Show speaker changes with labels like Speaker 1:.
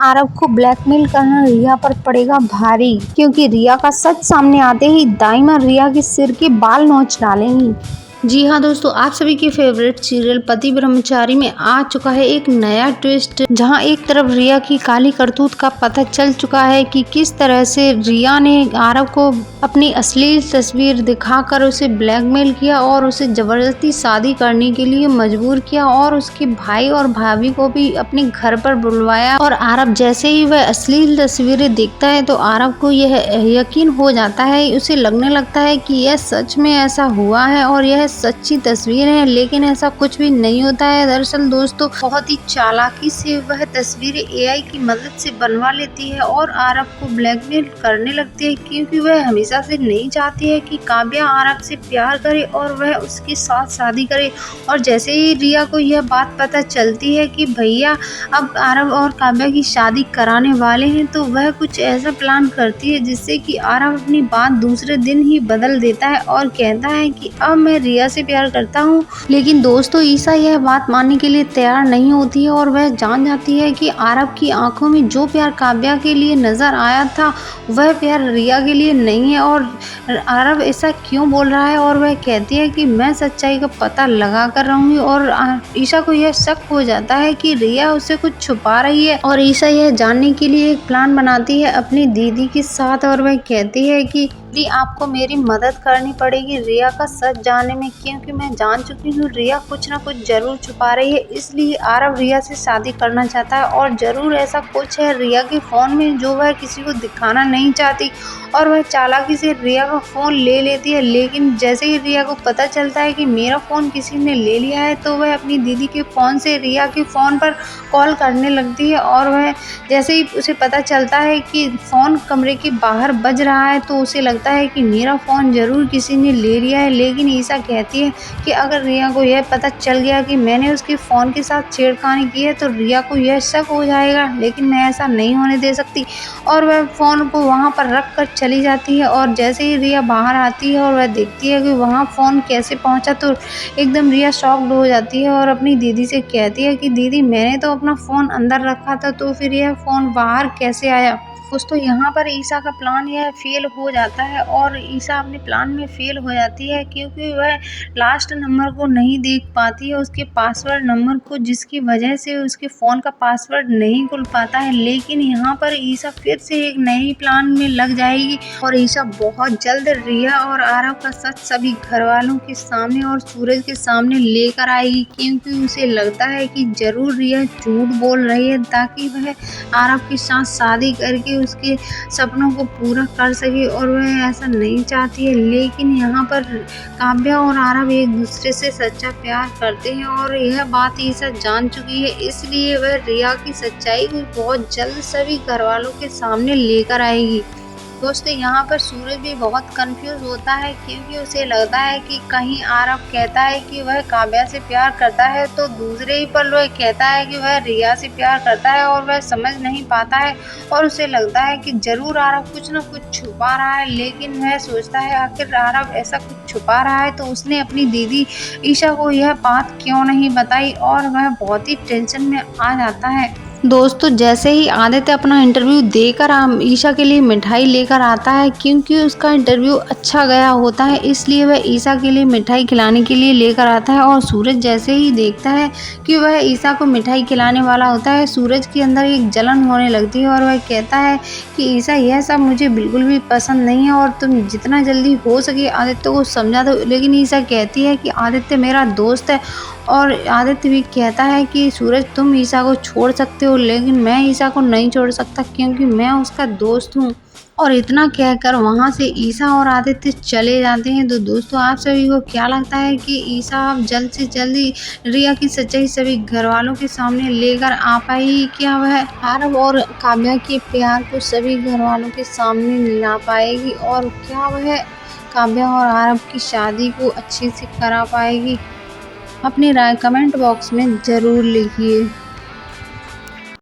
Speaker 1: आरव को ब्लैकमेल करना रिया पर पड़ेगा भारी, क्योंकि रिया का सच सामने आते ही दाइमा रिया के सिर के बाल नोच डालेंगी। जी हाँ दोस्तों, आप सभी के फेवरेट सीरियल पति ब्रह्मचारी में आ चुका है एक नया ट्विस्ट, जहां एक तरफ रिया की काली करतूत का पता चल चुका है कि किस तरह से रिया ने आरव को अपनी अश्लील तस्वीर दिखाकर उसे ब्लैकमेल किया और उसे जबरदस्ती शादी करने के लिए मजबूर किया और उसके भाई और भाभी को भी अपने घर पर बुलवाया। और आरव जैसे ही वह अश्लील तस्वीरें देखता है तो आरव को यह यकीन हो जाता है, उसे लगने लगता है कि यह सच में ऐसा हुआ है और यह सच्ची तस्वीर है, लेकिन ऐसा कुछ भी नहीं होता है। दरअसल दोस्तों, बहुत ही चालाकी से वह तस्वीरें एआई की मदद से बनवा लेती है और आरव को ब्लैकमेल करने लगती है, क्योंकि वह हमेशा से नहीं चाहती है कि काव्या आरव से प्यार करे और वह उसके साथ शादी करे। और जैसे ही रिया को यह बात पता चलती है कि भैया अब आरव और काव्या की शादी कराने वाले हैं, तो वह कुछ ऐसा प्लान करती है जिससे कि आरव अपनी बात दूसरे दिन ही बदल देता है और कहता है कि अब मैं रिया से प्यार करता हूँ। लेकिन दोस्तों, ईशा यह बात मानने के लिए तैयार नहीं होती है और वह जान जाती है कि आरव की आंखों में जो प्यार काव्या के लिए नजर आया था वह प्यार रिया के लिए नहीं है। और आरव ऐसा क्यों बोल रहा है, और वह कहती है कि मैं सच्चाई का पता लगा कर रहूंगी। और ईशा को यह शक हो जाता है कि रिया उससे कुछ छुपा रही है और ईशा यह जानने के लिए एक प्लान बनाती है अपनी दीदी के साथ, और वह कहती है कि दीदी आपको मेरी मदद करनी पड़ेगी रिया का सच जानने में, क्योंकि मैं जान चुकी हूँ रिया कुछ ना कुछ जरूर छुपा रही है। इसलिए आरव रिया से शादी करना चाहता है और जरूर ऐसा कुछ है रिया के फोन में जो वह किसी को दिखाना नहीं चाहती। और वह चालाकी से रिया का फोन ले लेती है, लेकिन जैसे ही रिया को पता चलता है कि मेरा फोन किसी ने ले लिया है तो वह अपनी दीदी के फोन से रिया के फोन पर कॉल करने लगती है। और वह जैसे ही उसे पता चलता है कि फोन कमरे के बाहर बज रहा है तो उसे लगता है कि मेरा फोन जरूर किसी ने ले लिया है। लेकिन ईशा कहती है कि अगर रिया को यह पता चल गया कि मैंने उसके फोन के साथ छेड़खानी की है तो रिया को यह शक हो जाएगा, लेकिन मैं ऐसा नहीं होने दे सकती। और वह फोन को वहां पर रख कर चली जाती है। और जैसे ही रिया बाहर आती है और वह देखती है कि वहां फोन कैसे पहुंचा तो एकदम रिया शॉक्ड हो जाती है और अपनी दीदी से कहती है कि दीदी मैंने तो अपना फोन अंदर रखा था, तो फिर यह फोन बाहर कैसे आया। दोस्तों, यहाँ पर ईशा का प्लान यह फेल हो जाता है और ईशा अपने प्लान में फेल हो जाती है, क्योंकि वह लास्ट नंबर को नहीं देख पाती है, उसके पासवर्ड नंबर को, जिसकी वजह से उसके फ़ोन का पासवर्ड नहीं खुल पाता है। लेकिन यहाँ पर ईशा फिर से एक नई प्लान में लग जाएगी और ईशा बहुत जल्द रिया और आरव का सच सभी घर वालों के सामने और सूरज के सामने लेकर आएगी, क्योंकि उसे लगता है कि जरूर रिया झूठ बोल रही है ताकि वह आरव के साथ शादी करके उसके सपनों को पूरा कर सके, और वह ऐसा नहीं चाहती है। लेकिन यहाँ पर काव्या और आरव एक दूसरे से सच्चा प्यार करते हैं और यह बात ईशा जान चुकी है, इसलिए वह रिया की सच्चाई को बहुत जल्द सभी घर वालों के सामने लेकर आएगी। दोस्तों, यहाँ पर सूरज भी बहुत कंफ्यूज होता है, क्योंकि उसे लगता है कि कहीं आरव कहता है कि वह काव्या से प्यार करता है तो दूसरे ही पल वह कहता है कि वह रिया से प्यार करता है, और वह समझ नहीं पाता है और उसे लगता है कि जरूर आरव कुछ न कुछ छुपा रहा है। लेकिन वह सोचता है आखिर आरव ऐसा कुछ छुपा रहा है तो उसने अपनी दीदी ईशा को यह बात क्यों नहीं बताई, और वह बहुत ही टेंशन में आ जाता है। दोस्तों, जैसे ही आदित्य अपना इंटरव्यू देकर ईशा के लिए मिठाई लेकर आता है, क्योंकि उसका इंटरव्यू अच्छा गया होता है इसलिए वह ईशा के लिए मिठाई खिलाने के लिए लेकर आता है। और सूरज जैसे ही देखता है कि वह ईशा को मिठाई खिलाने वाला होता है, सूरज के अंदर एक जलन होने लगती है और वह कहता है कि ईशा यह सब मुझे बिल्कुल भी पसंद नहीं है और तुम जितना जल्दी हो सके आदित्य को समझा दो। लेकिन ईशा कहती है कि आदित्य मेरा दोस्त है, और आदित्य भी कहता है कि सूरज तुम ईशा को छोड़ सकते हो, लेकिन मैं ईशा को नहीं छोड़ सकता क्योंकि मैं उसका दोस्त हूँ। और इतना कहकर वहाँ से ईशा और आदित्य चले जाते हैं। तो दोस्तों, आप सभी को क्या लगता है कि ईशा अब जल्द से जल्दी रिया की सच्चाई सभी घर वालों के सामने लेकर आ पाएगी? क्या वह आरव और काव्या के प्यार को सभी घर वालों के सामने ला पाएगी, और क्या वह काव्या और आरव की शादी को अच्छे से करा पाएगी? अपनी राय कमेंट बॉक्स में ज़रूर लिखिए।